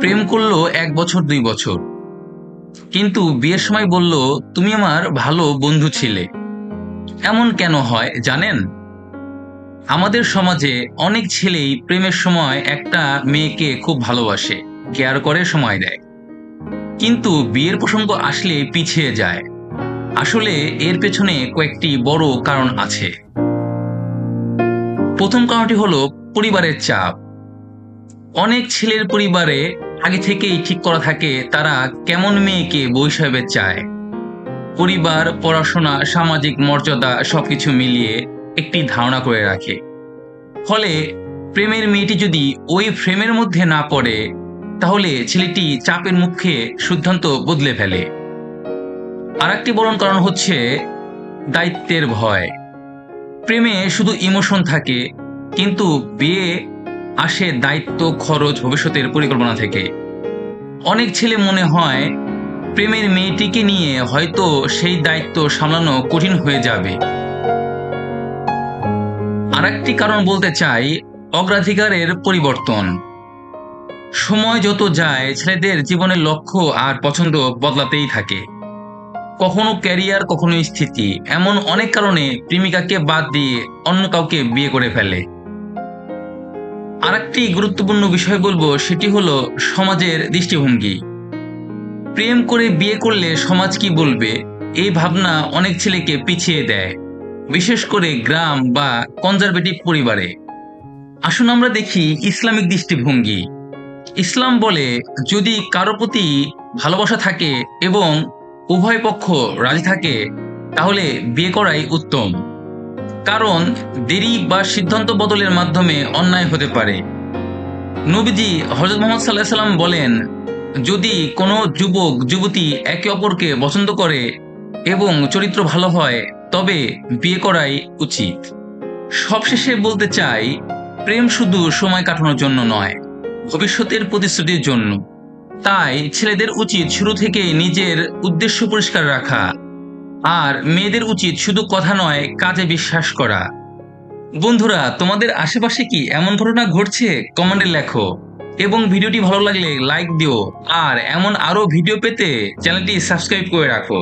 প্রেম করলো 1 বছর 2 বছর, কিন্তু বিয়ের সময় বলল তুমি আমার ভালো বন্ধু ছিলে। এমন কেন হয় জানেন? আমাদের সমাজে অনেক ছেলেই প্রেমের সময় একটা মেয়েকে খুব ভালোবাসে, কেয়ার করে, সময় দেয়, কিন্তু বিয়ের প্রসঙ্গ আসলে পিছিয়ে যায়। আসলে এর পেছনে কয়েকটি বড় কারণ আছে। প্রথম কারণটি হলো পরিবারের চাপ। অনেক ছেলের পরিবারে আগে থেকেই ঠিক করা থাকে তারা কেমন মেয়েকে বউ হিসাবে চায়। পরিবার, পড়াশোনা, সামাজিক মর্যাদা সবকিছু মিলিয়ে একটি ধারণা করে রাখে। ফলে প্রেমের মেয়েটি যদি ওই ফ্রেমের মধ্যে না পড়ে, তাহলে ছেলেটি চাপের মুখে সিদ্ধান্ত বদলে ফেলে। আরেকটি বড় কারণ হচ্ছে দায়িত্বের ভয়। প্রেমে শুধু ইমোশন থাকে, কিন্তু বিয়ে আসে দায়িত্ব, খরচ, ভবিষ্যতের পরিকল্পনা থেকে। অনেক ছেলে মনে হয় প্রেমের মেয়েটিকে নিয়ে হয়তো সেই দায়িত্ব সামলানো কঠিন হয়ে যাবে। আরেকটি কারণ বলতে চাই, অগ্রাধিকারের পরিবর্তন। সময় যত যায় ছেলেদের জীবনের লক্ষ্য আর পছন্দ বদলাতেই থাকে। কখনো ক্যারিয়ার, কখনো স্থিতি, এমন অনেক কারণে প্রেমিকাকে বাদ দিয়ে অন্য কাউকে বিয়ে করে ফেলে। আরেকটি গুরুত্বপূর্ণ বিষয় বলবো, সেটি হলো সমাজের দৃষ্টিভঙ্গি। প্রেম করে বিয়ে করলে সমাজ কি বলবে, এই ভাবনা অনেক ছেলেকে পিছিয়ে দেয়, বিশেষ করে গ্রাম বা কনজারভেটিভ পরিবারে। আসুন আমরা দেখি ইসলামিক দৃষ্টিভঙ্গি। ইসলাম বলে যদি কারো প্রতি ভালোবাসা থাকে এবং উভয় পক্ষ রাজি থাকে, তাহলে বিয়ে করাই উত্তম। কারণ দেরি বা সিদ্ধান্ত বদলের মাধ্যমে অন্যায় হতে পারে। নবীজি হযরত মুহাম্মদ সাল্লাল্লাহু আলাইহি সাল্লাম বলেন, যদি কোনো যুবক যুবতী একে অপরকে পছন্দ করে এবং চরিত্র ভালো হয়, তবে বিয়ে করাই উচিত। সবশেষে বলতে চাই, প্রেম শুধু সময় কাটানোর জন্য নয়, ভবিষ্যতের প্রতিশ্রুতির জন্য। তাই ছেলেদের উচিত শুরু থেকে নিজের উদ্দেশ্য পরিষ্কার রাখা, আর মেয়েদের উচিত শুধু কথা নয়, কাজে বিশ্বাস করা। বন্ধুরা, তোমাদের আশেপাশে কি এমন ঘটনা ঘটছে? কমেন্টে লেখো, এবং ভিডিওটি ভালো লাগলে লাইক দিও। আর এমন আরো ভিডিও পেতে চ্যানেলটি সাবস্ক্রাইব করে রাখো।